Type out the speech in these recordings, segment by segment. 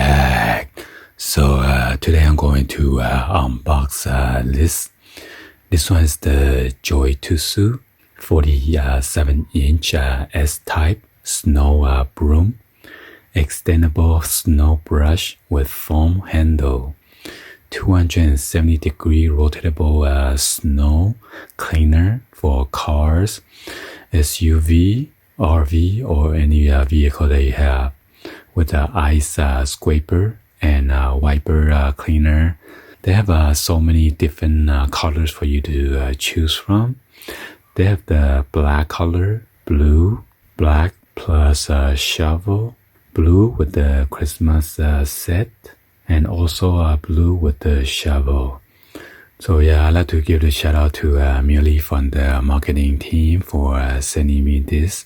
back. So today I'm going to unbox this. This one is the JOYTUTUS 47-inch S-type snow broom, extendable snow brush with foam handle, 270-degree rotatable snow cleaner for cars, SUV, RV, or any vehicle that you have, with an ice scraper and wiper cleaner. They have so many different colors for you to choose from. They have the black color, blue, black plus shovel, blue with the Christmas set, and also blue with the shovel. So yeah, I'd like to give a shout out to Millie from the marketing team for sending me this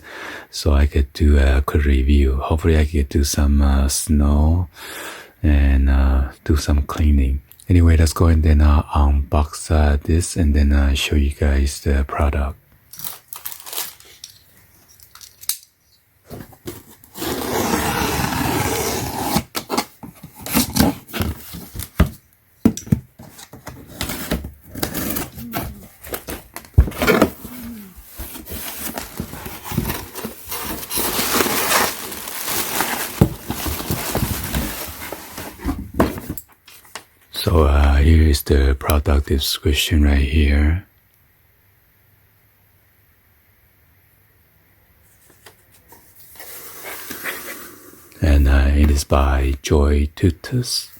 so I could do a quick review. Hopefully I could do some snow and do some cleaning. Anyway, let's go and then unbox this and then show you guys the product. So here is the product description right here. And it is by JOYTUTUS.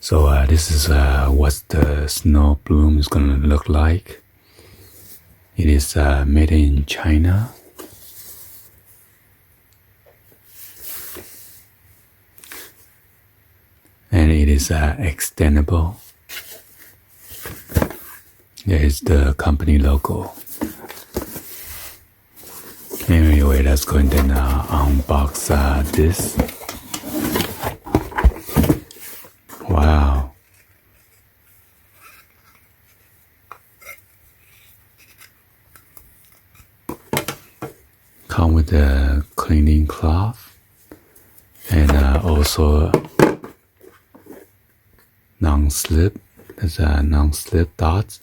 So this is what the snow broom is gonna look like. It is made in China. And it is extendable. There is the company logo. Anyway, let's go and then unbox this. Wow. Come with a cleaning cloth and also non-slip. There's a non-slip dots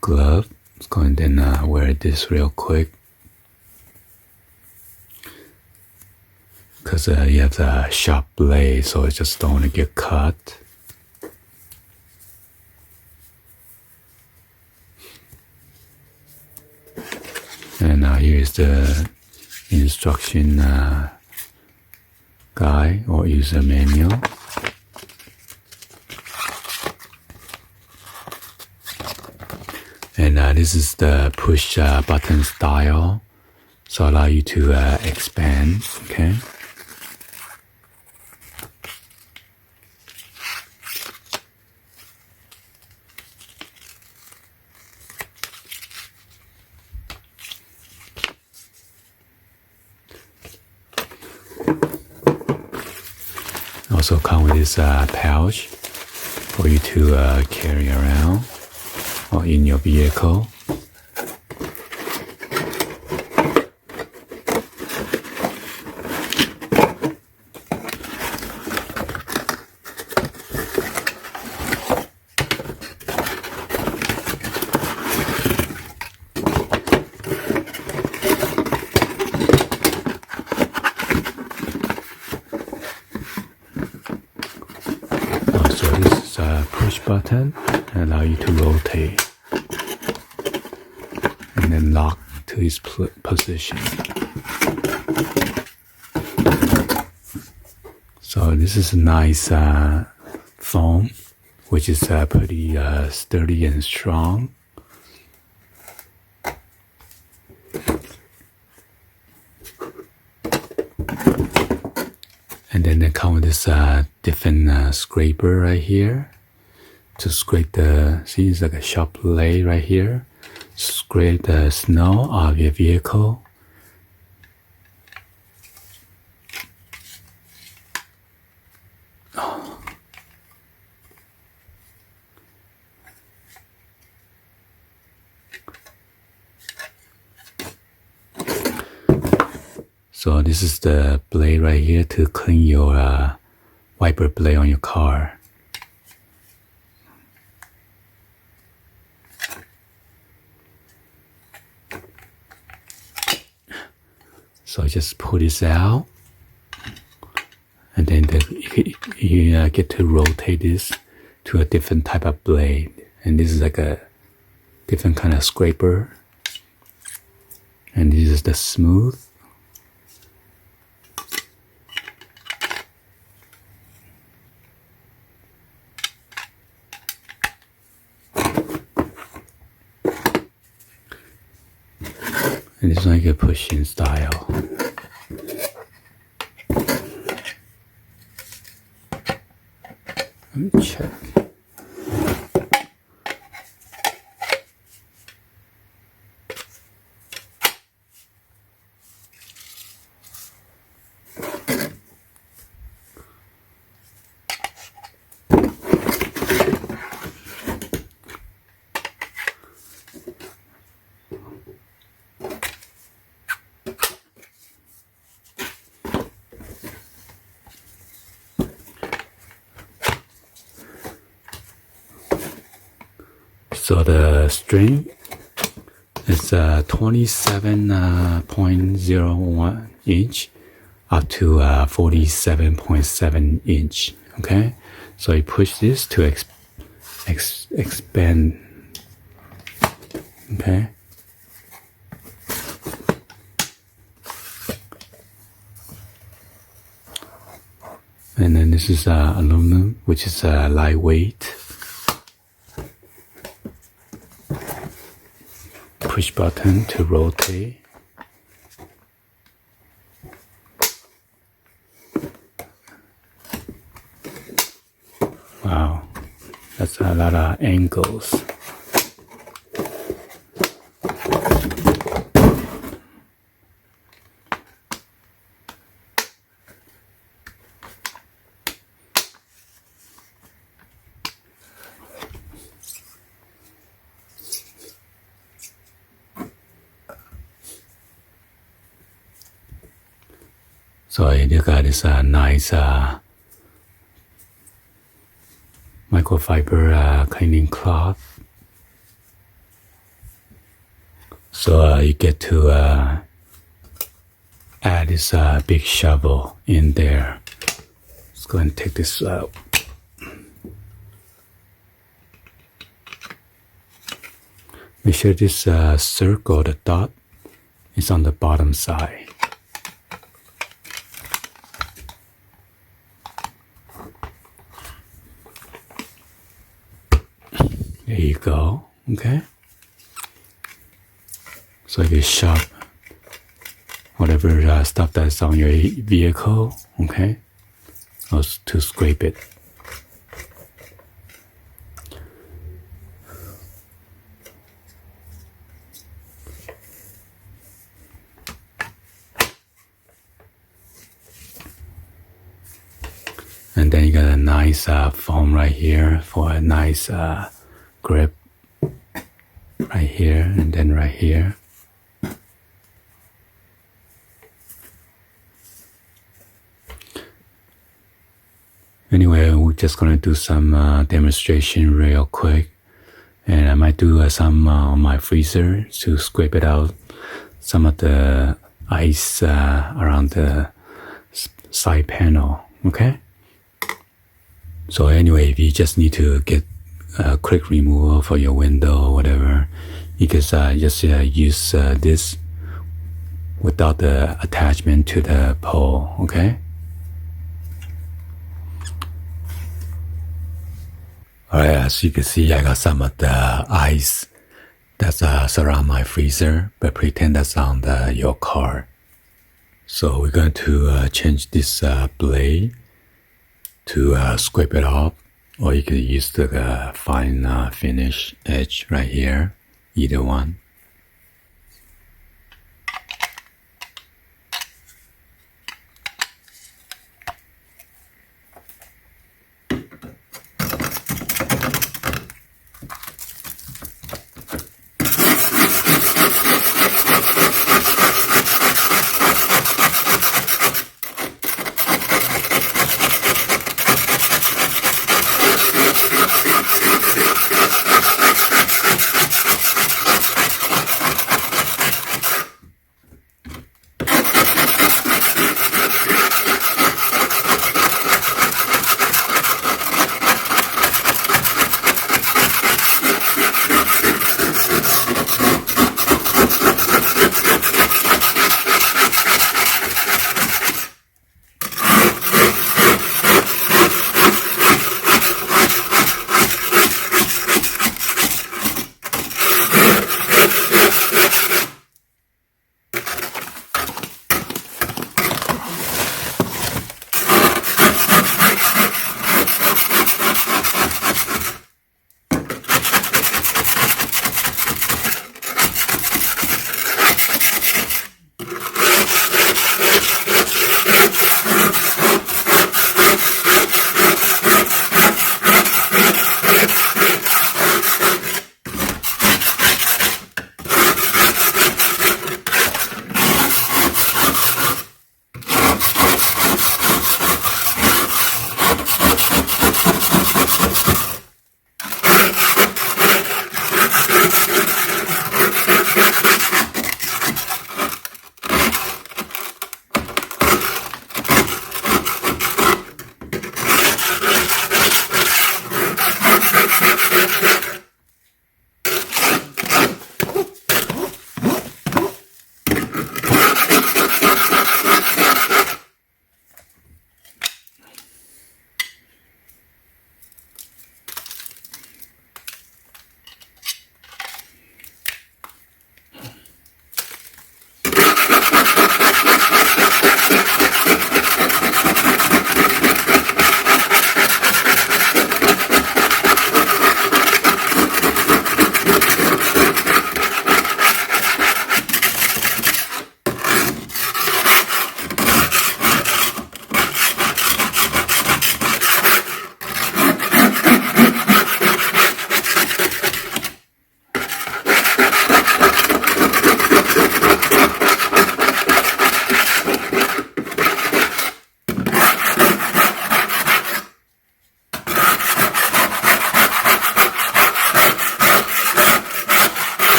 glove. Let's go and then wear this real quick because you have the sharp blade, so it just don't want to get cut. And here is the instruction guide or user manual. And this is the push button style, so allow you to expand, okay? Also come with this pouch for you to carry around or in your vehicle. So this is a push button and allow you to rotate and then lock to its position. So this is a nice foam, which is pretty sturdy and strong. And then they come with this different scraper right here to scrape the, see, it's like a sharp blade right here. Scrape the snow of your vehicle. So this is the blade right here to clean your wiper blade on your car. So just pull this out, and then you get to rotate this to a different type of blade. And this is like a different kind of scraper. And this is the smooth. And it's like a pushing style. Let me check. So the string is 27.01 inch up to 47.7 inch. Okay, so you push this to expand. Okay. And then this is aluminum, which is lightweight. Push button to rotate. Wow, that's a lot of angles. So you got this nice microfiber cleaning cloth. So you get to add this big shovel in there. Let's go and take this out. Make sure this circle, the dot, is on the bottom side. There you go, okay? So you can shove whatever stuff that's on your vehicle, okay? Or to scrape it. And then you got a nice foam right here for a nice grip right here and then right here. Anyway, we're just gonna do some demonstration real quick, and I might do some on my freezer to scrape it out some of the ice around the side panel, okay? So anyway, if you just need to get a quick removal for your window or whatever, you can just use this without the attachment to the pole, okay? Alright, as you can see, I got some of the ice that's surround my freezer, but pretend that's on your car. So we're going to change this blade to scrape it off, or you can use the fine finish edge right here, either one.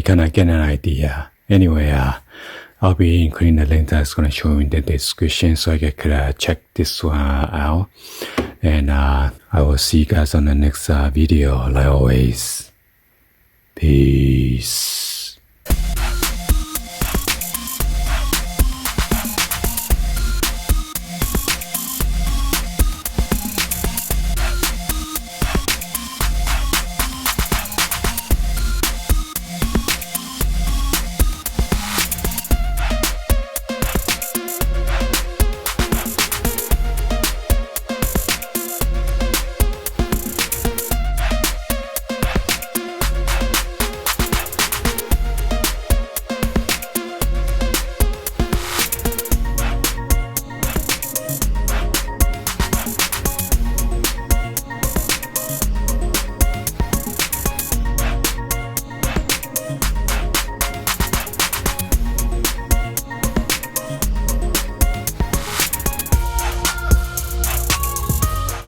kind of get an idea. Anyway, I'll be including the link that's going to show you in the description so you could check this one out. And I will see you guys on the next video, like always. Peace.